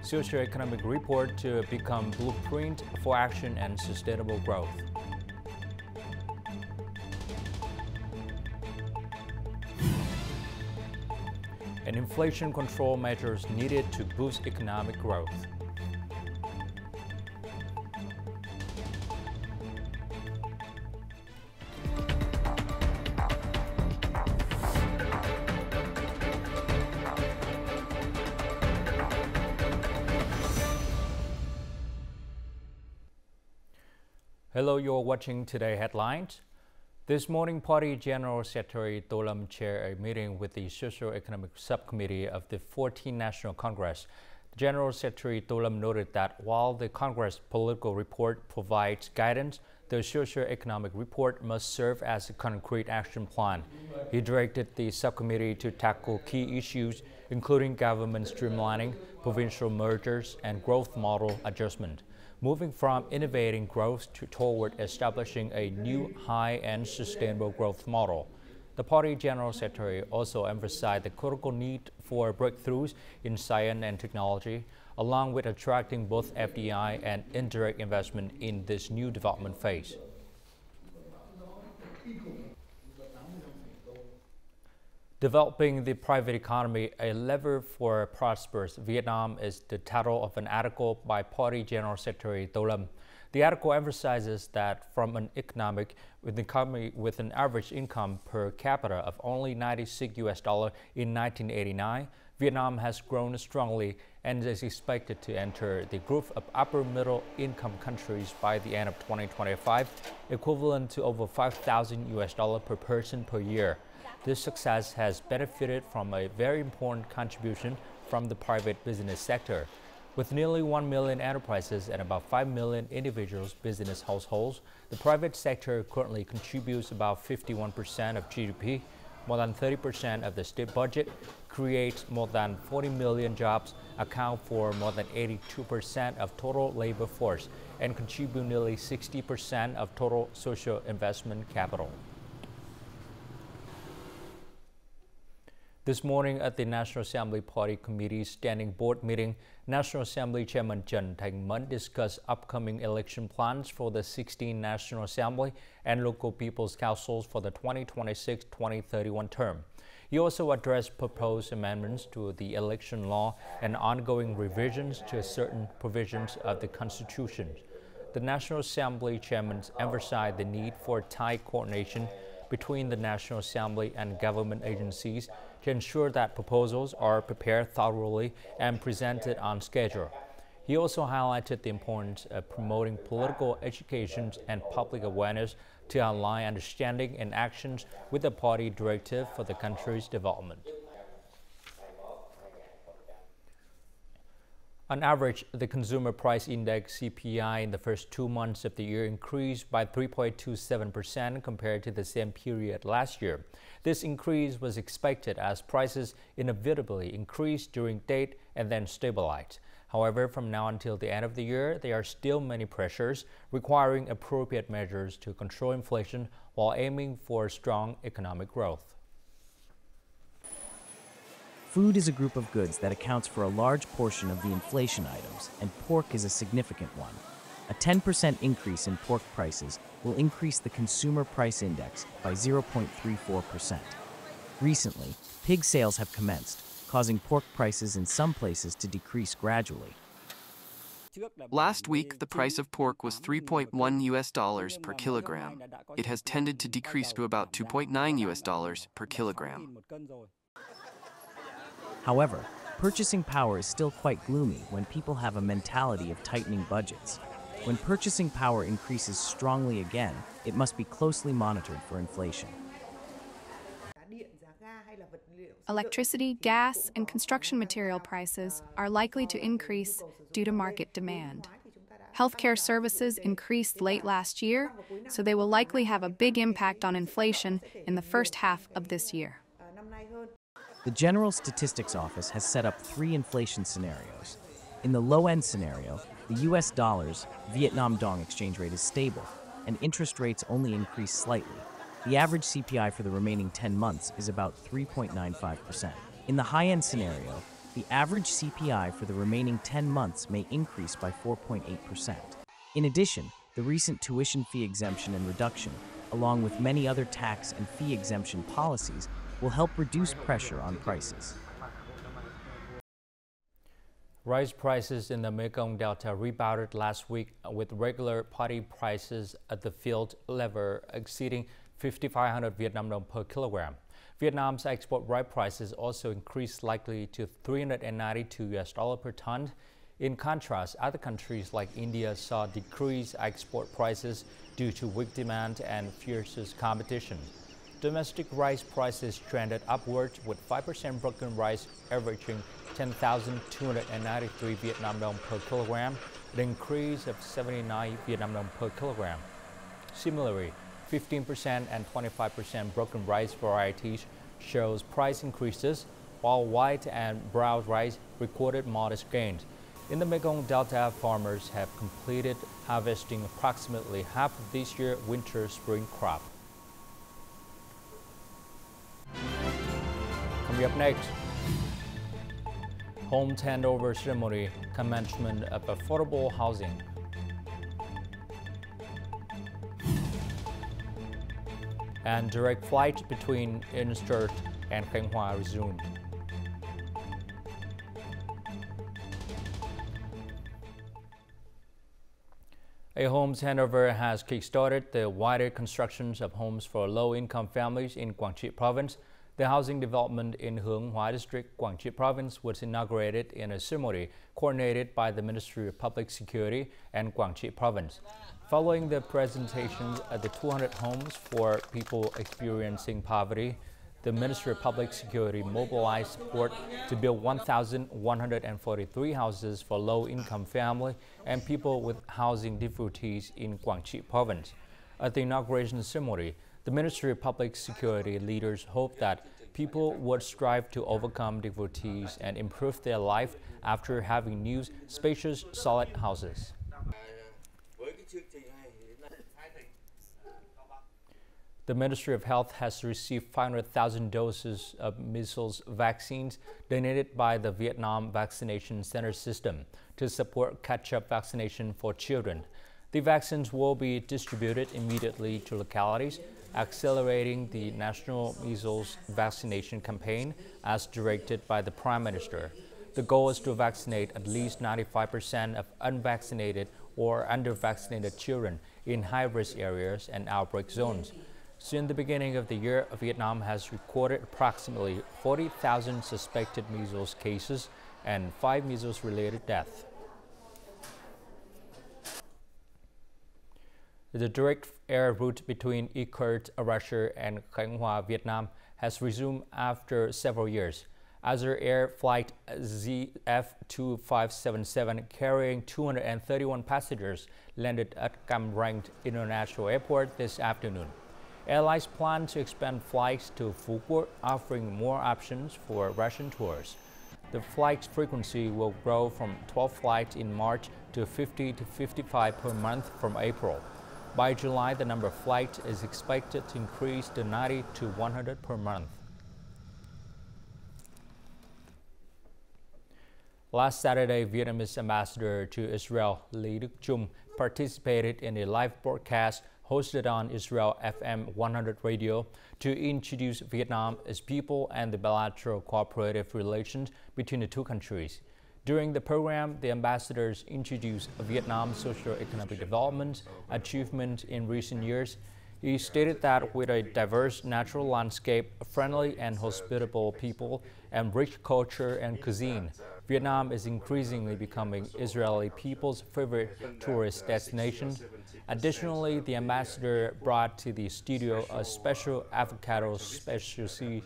Socio-Economic Report to become blueprint for action and sustainable growth. And inflation control measures needed to boost economic growth. Hello, you're watching Today Headlines. This morning, Party General Secretary Tô Lâm chaired a meeting with the Socio-Economic Subcommittee of the 14th National Congress. General Secretary Tô Lâm noted that while the Congress political report provides guidance, the Socio-Economic Report must serve as a concrete action plan. He directed the subcommittee to tackle key issues, including government streamlining, provincial mergers, and growth model adjustment, moving from innovating growth toward establishing a new high and sustainable growth model. The Party General Secretary also emphasized the critical need for breakthroughs in science and technology, along with attracting both FDI and indirect investment in this new development phase. Developing the private economy, a lever for prosperous Vietnam is the title of an article by Party General Secretary Tô Lâm. The article emphasizes that from an economy with an average income per capita of only $96 in 1989, Vietnam has grown strongly and is expected to enter the group of upper middle income countries by the end of 2025, equivalent to over $5,000 per person per year. This success has benefited from a very important contribution from the private business sector. With nearly 1 million enterprises and about 5 million individuals business households, the private sector currently contributes about 51% of GDP, more than 30% of the state budget, creates more than 40 million jobs, account for more than 82% of total labor force, and contribute nearly 60% of total social investment capital. This morning at the National Assembly Party Committee's Standing Board meeting, National Assembly Chairman Trần Thành Mẫn discussed upcoming election plans for the 16th National Assembly and local people's councils for the 2026-2031 term. He also addressed proposed amendments to the election law and ongoing revisions to certain provisions of the Constitution. The National Assembly Chairman emphasized the need for tight coordination between the National Assembly and government agencies to ensure that proposals are prepared thoroughly and presented on schedule. He also highlighted the importance of promoting political education and public awareness to align understanding and actions with the party directive for the country's development. On average, the Consumer Price Index (CPI) in the first 2 months of the year increased by 3.27% compared to the same period last year. This increase was expected as prices inevitably increased during date and then stabilized. However, from now until the end of the year, there are still many pressures requiring appropriate measures to control inflation while aiming for strong economic growth. Food is a group of goods that accounts for a large portion of the inflation items, and pork is a significant one. A 10% increase in pork prices will increase the Consumer Price Index by 0.34%. Recently, pig sales have commenced, causing pork prices in some places to decrease gradually. Last week, the price of pork was $3.1 per kilogram. It has tended to decrease to about $2.9 per kilogram. However, purchasing power is still quite gloomy when people have a mentality of tightening budgets. When purchasing power increases strongly again, it must be closely monitored for inflation. Electricity, gas, and construction material prices are likely to increase due to market demand. Healthcare services increased late last year, so they will likely have a big impact on inflation in the first half of this year. The General Statistics Office has set up 3 inflation scenarios. In the low-end scenario, the US dollar's Vietnam Dong exchange rate is stable, and interest rates only increase slightly. The average CPI for the remaining 10 months is about 3.95%. In the high-end scenario, the the average CPI for the remaining 10 months may increase by 4.8%. In addition, the recent tuition fee exemption and reduction, along with many other tax and fee exemption policies, will help reduce pressure on prices. Rice prices in the Mekong Delta rebounded last week with regular paddy prices at the field level exceeding 5,500 Vietnam dong per kilogram. Vietnam's export rice prices also increased slightly to $392 per ton. In contrast, other countries like India saw decreased export prices due to weak demand and fierce competition. Domestic rice prices trended upward with 5% broken rice averaging 10,293 Vietnam dong per kilogram, an increase of 79 Vietnam dong per kilogram. Similarly, 15% and 25% broken rice varieties shows price increases, while white and brown rice recorded modest gains. In the Mekong Delta, farmers have completed harvesting approximately half of this year's winter-spring crop. Coming up next, home handover ceremony, commencement of affordable housing. And direct flight between Incheon and Khánh Hòa resumed. A homes handover has kick-started the wider constructions of homes for low-income families in Quảng Trị province. The housing development in Hướng Hóa district, Quảng Trị province was inaugurated in a ceremony coordinated by the Ministry of Public Security and Quảng Trị province. Following the presentation of the 200 homes for people experiencing poverty, the Ministry of Public Security mobilized support to build 1,143 houses for low-income families and people with housing difficulties in Quảng Trị province. At the inauguration ceremony, the Ministry of Public Security leaders hoped that people would strive to overcome difficulties and improve their life after having new, spacious, solid houses. The Ministry of Health has received 500,000 doses of measles vaccines donated by the Vietnam Vaccination Center system to support catch-up vaccination for children. The vaccines will be distributed immediately to localities, accelerating the national measles vaccination campaign as directed by the Prime Minister. The goal is to vaccinate at least 95% of unvaccinated or under-vaccinated children in high-risk areas and outbreak zones. Since the beginning of the year, Vietnam has recorded approximately 40,000 suspected measles cases and 5 measles-related deaths. The direct air route between Ikert, Russia and Khánh Hòa, Vietnam has resumed after several years. Azur Air Flight ZF2577 carrying 231 passengers landed at Cam Ranh International Airport this afternoon. Airlines plan to expand flights to Phú Quốc, offering more options for Russian tourists. The flight frequency will grow from 12 flights in March to 50 to 55 per month from April. By July, the number of flights is expected to increase to 90 to 100 per month. Last Saturday, Vietnamese ambassador to Israel, Lý Đức Chung, participated in a live broadcast hosted on Israel FM 100 radio to introduce Vietnam, its people, and the bilateral cooperative relations between the two countries. During the program, the ambassadors introduced Vietnam's socio-economic development achievement in recent years. He stated that with a diverse natural landscape, friendly and hospitable people, and rich culture and cuisine, Vietnam is increasingly becoming Israeli people's favorite tourist destination. Additionally, the ambassador brought to the studio a special avocado specialty,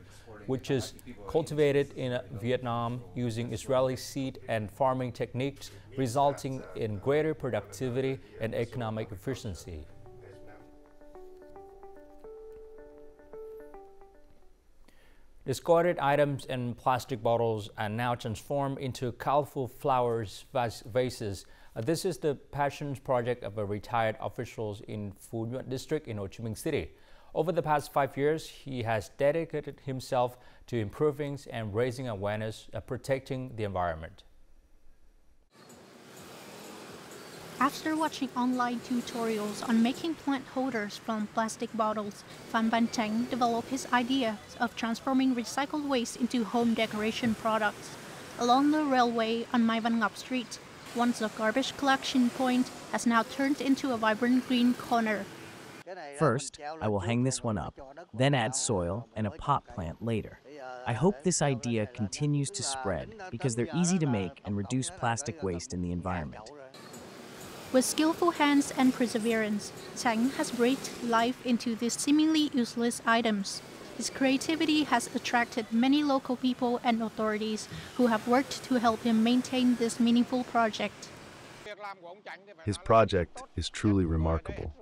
which is cultivated in Vietnam using Israeli seed and farming techniques, resulting in greater productivity and economic efficiency. Discarded items and plastic bottles are now transformed into colorful flowers vases. This is the passion project of a retired officials in Phu Nhuận district in Ho Chi Minh City. Over the past 5 years, he has dedicated himself to improving and raising awareness of protecting the environment. After watching online tutorials on making plant holders from plastic bottles, Phan Ban Chanh developed his idea of transforming recycled waste into home decoration products. Along the railway on Mai Van Ngọc Street, once a garbage collection point has now turned into a vibrant green corner. First, I will hang this one up, then add soil and a pot plant later. I hope this idea continues to spread because they're easy to make and reduce plastic waste in the environment. With skillful hands and perseverance, Chanh has breathed life into these seemingly useless items. His creativity has attracted many local people and authorities who have worked to help him maintain this meaningful project. His project is truly remarkable.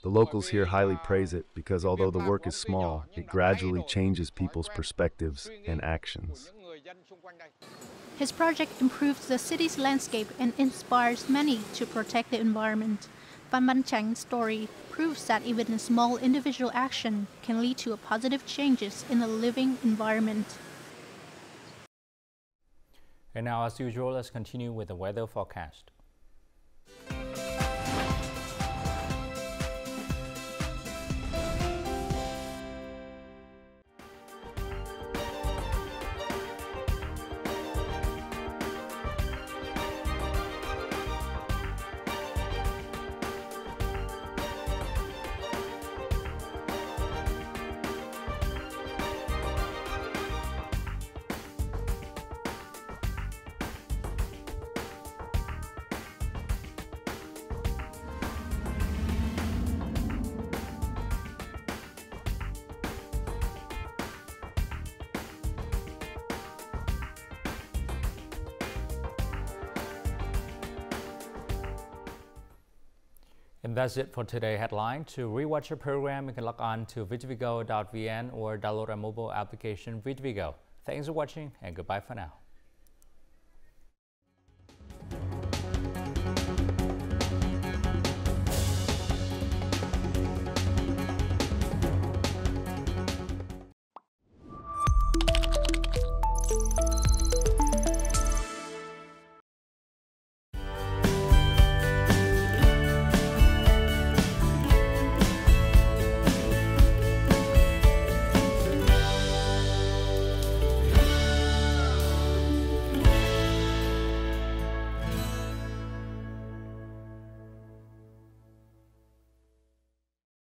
The locals here highly praise it because although the work is small, it gradually changes people's perspectives and actions. His project improves the city's landscape and inspires many to protect the environment. Phan Ban Chanh's story proves that even a small individual action can lead to positive changes in the living environment. And now, as usual, let's continue with the weather forecast. And that's it for today's headline. To rewatch your program, you can log on to VTVgo.vn or download our mobile application VTVgo. Thanks for watching and goodbye for now.